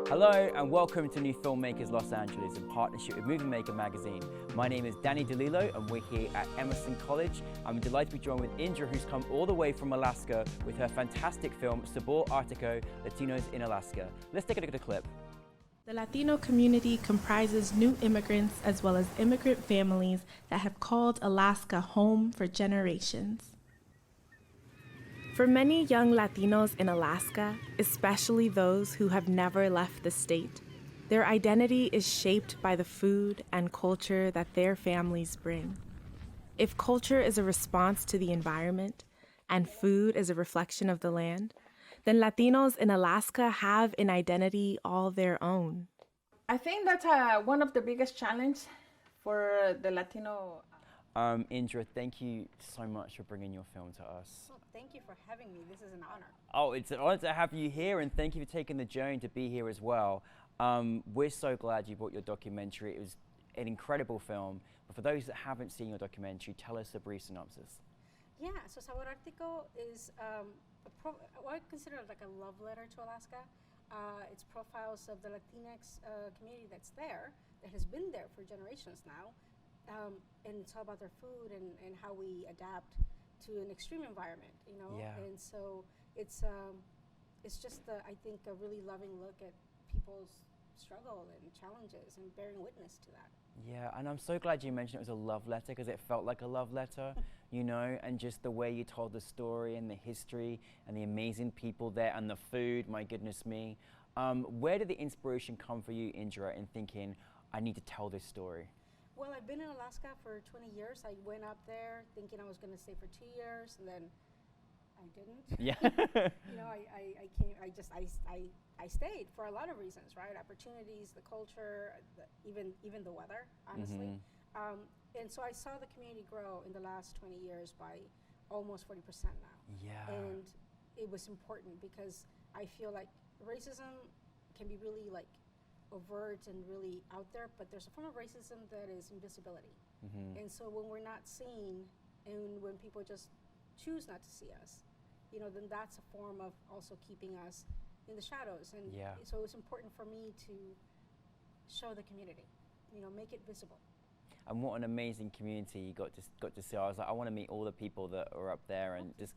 Hello and welcome to New Filmmakers Los Angeles in partnership with Movie Maker magazine. My name is Danny DeLillo and we're here at Emerson College. I'm delighted to be joined with Indra, who's come all the way from Alaska with her fantastic film Sabor Artico, Latinos in Alaska. Let's take a look at the clip. The Latino community comprises new immigrants as well as immigrant families that have called Alaska home for generations. For many young Latinos in Alaska, especially those who have never left the state, their identity is shaped by the food and culture that their families bring. If culture is a response to the environment and food is a reflection of the land, then Latinos in Alaska have an identity all their own. I think that's one of the biggest challenges for the Latino. Indra, thank you so much for bringing your film to us. Well, thank you for having me. This is an honor. Oh, it's an honor to have you here, and thank you for taking the journey to be here as well. We're so glad you brought your documentary. It was an incredible film. But for those that haven't seen your documentary, tell us a brief synopsis. Yeah, so Sabor Artico is what I consider like a love letter to Alaska. It's profiles of the Latinx community that's there, that has been there for generations now. And it's all about their food and how we adapt to an extreme environment, you know? Yeah. And so it's just, I think, a really loving look at people's struggle and challenges and bearing witness to that. Yeah, and I'm so glad you mentioned it was a love letter because it felt like a love letter, you know, and just the way you told the story and the history and the amazing people there and the food, my goodness me. Where did the inspiration come for you, Indra, in thinking, I need to tell this story? Well, I've been in Alaska for 20 years. I went up there thinking I was going to stay for 2 years, and then I didn't. Yeah. You know, I stayed for a lot of reasons, right? Opportunities, the culture, even the weather, honestly. And so I saw the community grow in the last 20 years by almost 40% now. Yeah. And it was important because I feel like racism can be really like overt and really out there, but there's a form of racism that is invisibility. And so when we're not seen and when people just choose not to see us, you know, then that's a form of also keeping us in the shadows. And so it's important for me to show the community, you know, make it visible. And what an amazing community you got to see. I was like, I want to meet all the people that are up there, and just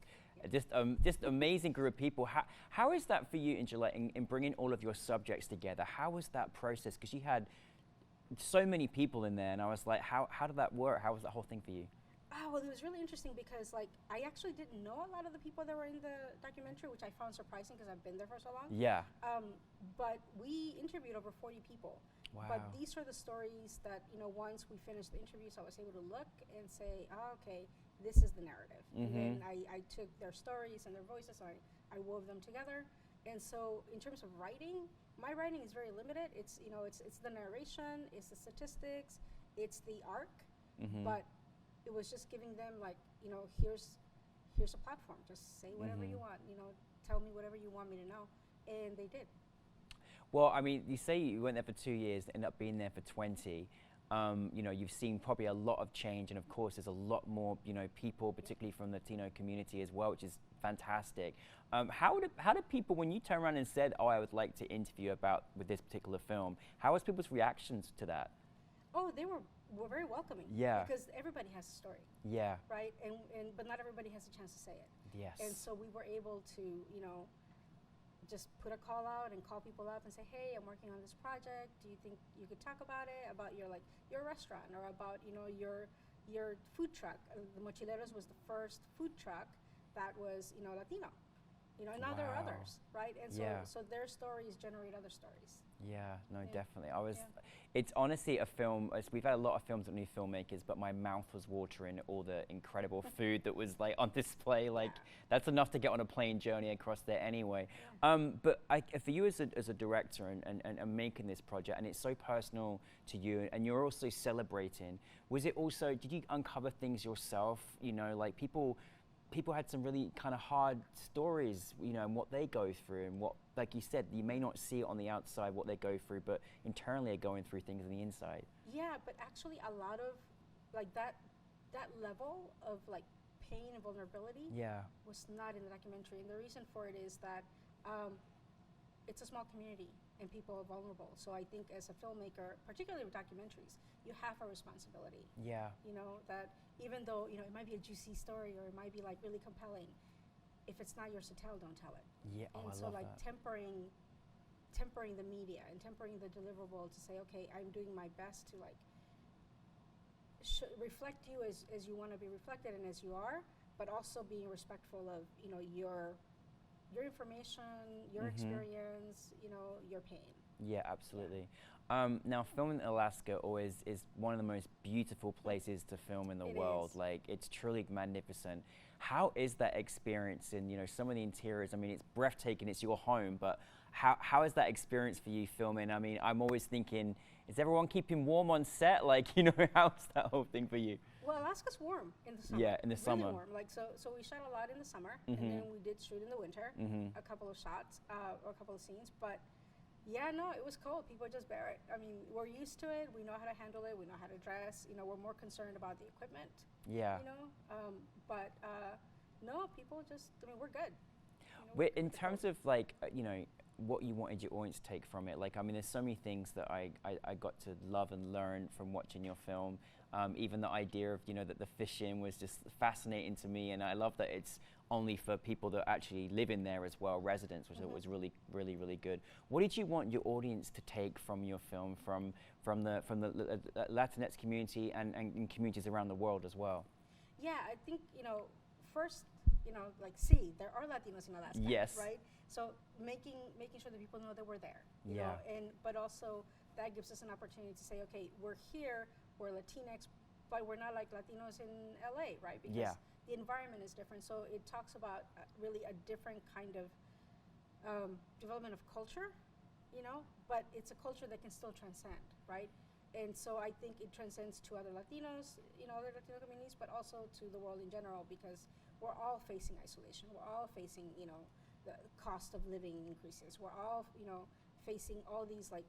amazing group of people. How is that for you, Indra, in bringing all of your subjects together? How was that process? Because you had so many people in there, and I was like, how did that work? How was that whole thing for you? Well, it was really interesting because, like, I actually didn't know a lot of the people that were in the documentary, which I found surprising because I've been there for so long. Yeah. But we interviewed over 40 people. Wow. But these are the stories that, you know, once we finished the interviews, I was able to look and say, oh, okay, this is the narrative. And then I took their stories and their voices, and I wove them together. And so in terms of writing, my writing is very limited. It's, you know, it's the narration, it's the statistics, it's the arc, but it was just giving them, like, you know, here's a platform. Just say whatever you want, you know, tell me whatever you want me to know. And they did. Well, I mean, you say you went there for 2 years, ended up being there for 20. You know, you've seen probably a lot of change, and of course, there's a lot more, you know, people, particularly from the Latino community as well, which is fantastic. How did people, when you turned around and said, "Oh, I would like to interview with this particular film," how was people's reactions to that? Oh, they were very welcoming. Yeah. Because everybody has a story. Yeah. Right? But not everybody has a chance to say it. Yes. And so we were able to, you know, just put a call out and call people up and say, hey, I'm working on this project. Do you think you could talk about it, about your restaurant, or about, you know, your food truck? The Mochileros was the first food truck that was, you know, Latino. You know, and now there are others, right? And so their stories generate other stories. Yeah, no, definitely. It's honestly a film, we've had a lot of films at New Filmmakers, but my mouth was watering all the incredible food that was like on display. Like, that's enough to get on a plane journey across there anyway. But for you as a director and making this project, and it's so personal to you, and you're also celebrating, did you uncover things yourself? You know, like people had some really kind of hard stories, you know, and what they go through, and what, like you said, you may not see it on the outside what they go through, but internally are going through things on the inside. Yeah, but actually a lot of like that level of like pain and vulnerability was not in the documentary. And the reason for it is that it's a small community, and people are vulnerable. So I think as a filmmaker, particularly with documentaries, you have a responsibility. Yeah. You know, that even though, you know, it might be a juicy story or it might be like really compelling, if it's not yours to tell, don't tell it. Yeah. Oh, And I so love like that. tempering the media and tempering the deliverable to say, okay, I'm doing my best to like reflect you as you want to be reflected and as you are, but also being respectful of, you know, your information, your experience, you know, your pain. Yeah, absolutely. Now, filming in Alaska always is one of the most beautiful places to film in the It world. is. Like, it's truly magnificent. How is that experience in, you know, some of the interiors? I mean, it's breathtaking, it's your home, but how is that experience for you filming? I mean, I'm always thinking, is everyone keeping warm on set? Like, you know, how's that whole thing for you? Well, Alaska's warm in the summer. Yeah, in the really summer. Warm. Like so we shot a lot in the summer, and then we did shoot in the winter, a couple of shots or a couple of scenes. But yeah, no, it was cold. People just bear it. I mean, we're used to it. We know how to handle it. We know how to dress. You know, we're more concerned about the equipment. Yeah. You know, but no, people just. I mean, we're good. You know, Wait, in terms of like, you know, what you wanted your audience to take from it, like, I mean, there's so many things that I got to love and learn from watching your film. Even the idea of, you know, that the fishing was just fascinating to me, and I love that it's only for people that actually live in there as well, residents, which I thought was really, really, really good. What did you want your audience to take from your film, from the Latinx community and communities around the world as well? Yeah, I think, you know, first, you know, like, there are Latinos in Alaska, Yes. right? So making sure that people know that we're there, you Yeah. know, but also that gives us an opportunity to say, okay, we're here, we're Latinx, but we're not like Latinos in LA, right? Because Yeah. the environment is different. So it talks about really a different kind of development of culture, you know, but it's a culture that can still transcend, right? And so I think it transcends to other Latinos, you know, other Latino communities, but also to the world in general, because we're all facing isolation. We're all facing, you know, the cost of living increases. We're all, you know, facing all these, like,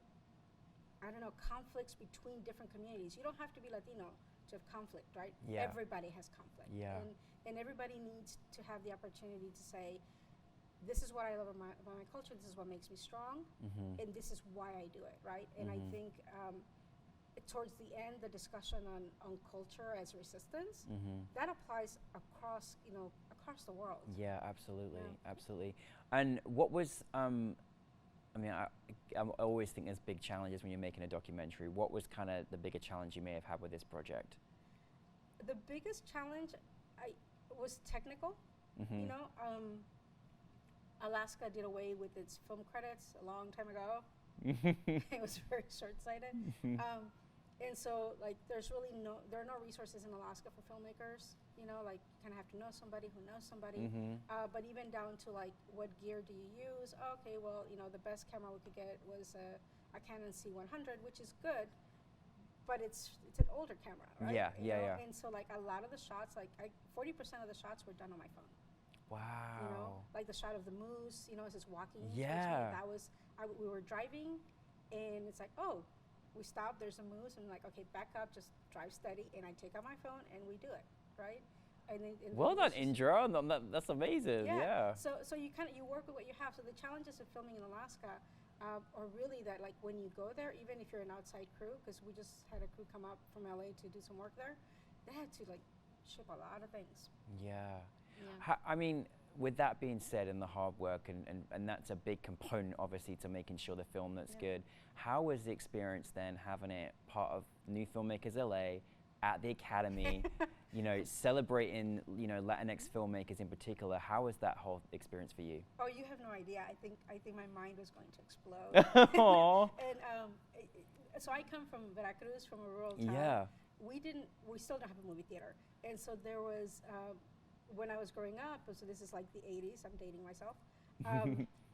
I don't know, conflicts between different communities. You don't have to be Latino to have conflict, right? Yeah. Everybody has conflict. Yeah. And everybody needs to have the opportunity to say, this is what I love about my culture, this is what makes me strong, and this is why I do it, right? And I think towards the end, the discussion on culture as resistance, that applies across, you know, across the world. Yeah, absolutely, Yeah. absolutely. And what was, I mean, I always think there's big challenges when you're making a documentary. What was kind of the bigger challenge you may have had with this project? The biggest challenge was technical. You know, Alaska did away with its film credits a long time ago. It was very short-sighted. And so, like, there are no resources in Alaska for filmmakers. You know, like, you kind of have to know somebody who knows somebody. But even down to, like, what gear do you use? Oh, okay, well, you know, the best camera we could get was a Canon C100, which is good, but it's an older camera, right? Yeah, You know? yeah. And so, like, a lot of the shots, like, 40% of the shots were done on my phone. Wow. You know, like the shot of the moose, you know, as it's walking. Yeah. That was, we were driving, and it's like, oh, we stopped, there's a moose, and I'm like, okay, back up, just drive steady, and I take out my phone, and we do it, right? And Well done, Indra. That's amazing. Yeah. So you work with what you have. So the challenges of filming in Alaska are really that, like, when you go there, even if you're an outside crew, because we just had a crew come up from LA to do some work there, they had to, like, ship a lot of things. Yeah. Yeah. I mean, with that being said, and the hard work, and that's a big component, obviously, to making sure the film looks good. How was the experience then, having it part of New Filmmakers LA at the Academy, you know, celebrating, you know, Latinx filmmakers in particular? How was that whole experience for you? Oh, you have no idea. I think my mind was going to explode. Aww. And so I come from Veracruz, from a rural town. Yeah. We still don't have a movie theater, and so there was. When I was growing up, so this is like the 80s, I'm dating myself,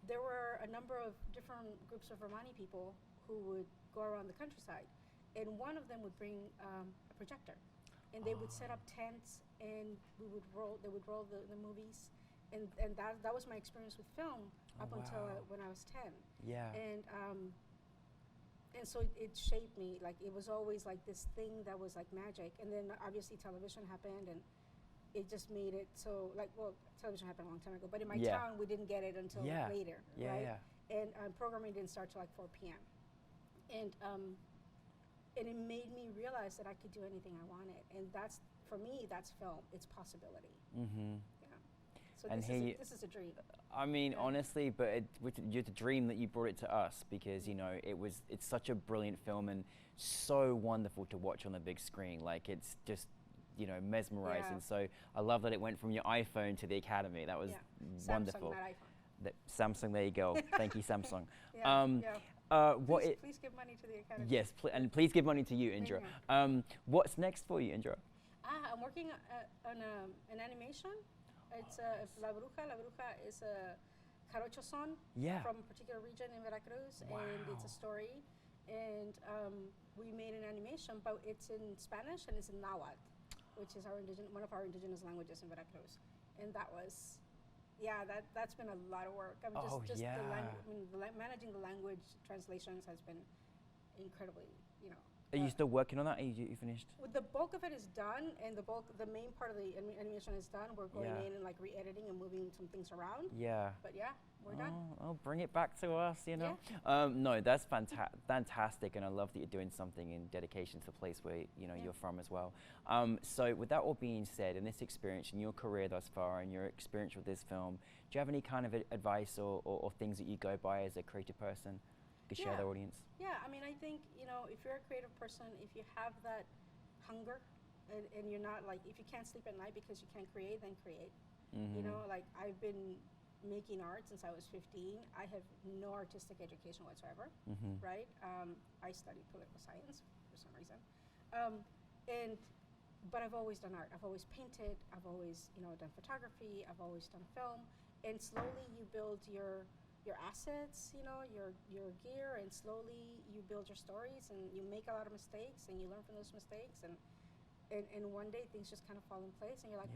there were a number of different groups of Romani people who would go around the countryside, and one of them would bring a projector, and they would set up tents, and they would roll the movies, and that was my experience with film up until when I was 10. Yeah. And so it shaped me. Like, it was always like this thing that was like magic, and then obviously television happened, and it just made it so, like, well, television happened a long time ago, but in my town we didn't get it until later, right? and programming didn't start till like 4 p.m. And it made me realize that I could do anything I wanted, and that's, for me, that's film. It's possibility. Mm-hmm. Yeah. So And this is a dream. I mean, Yeah. honestly, but it's a dream that you brought it to us, because you know it's such a brilliant film and so wonderful to watch on the big screen. Like, it's just, you know, mesmerizing. Yeah. So I love that it went from your iPhone to the Academy. That was wonderful. Samsung, not iPhone. Samsung, there you go. Thank you, Samsung. Yeah. What Please give money to the Academy. Yes, and please give money to you, Indra. What's next for you, Indra? I'm working on an animation. It's La Bruja. La Bruja is a jarocho song from a particular region in Veracruz, and it's a story. And we made an animation, but it's in Spanish and it's in Nahuatl, which is one of our indigenous languages in Veracruz. And that was, that's been a lot of work. I mean, managing the language translations has been incredibly, you know. Are you still working on that? Are you finished? The bulk of it is done, and the main part of the animation is done. We're going in and like re-editing and moving some things around. Yeah. But yeah, we're done. Oh, bring it back to us, you know. Yeah. No, that's fantastic, and I love that you're doing something in dedication to the place where you're from as well. So with that all being said, in this experience, in your career thus far, and your experience with this film, do you have any kind of advice or things that you go by as a creative person to share with our audience? Yeah, I mean, I think, if you're a creative person, if you have that hunger, and you're not like, if you can't sleep at night because you can't create, then create. Mm-hmm. Like, I've been making art since I was 15. I have no artistic education whatsoever, right? I studied political science for some reason. But I've always done art. I've always painted. I've always, done photography. I've always done film. And slowly you build your assets, your gear, and slowly you build your stories, and you make a lot of mistakes, and you learn from those mistakes, and one day things just kind of fall in place, and you're like,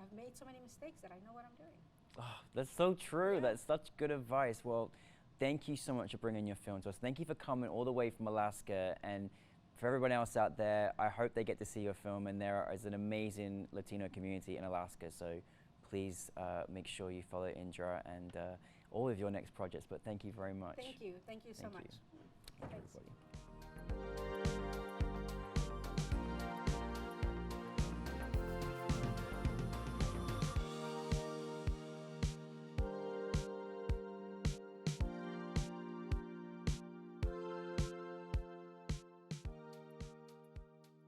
I've made so many mistakes that I know what I'm doing. Oh, that's so true. That's such good advice. Well, thank you so much for bringing your film to us. Thank you for coming all the way from Alaska, and for everyone else out there, I hope they get to see your film, and there is an amazing Latino community in Alaska, so please make sure you follow Indra and all of your next projects. But thank you very much. Thank you so much. Thanks.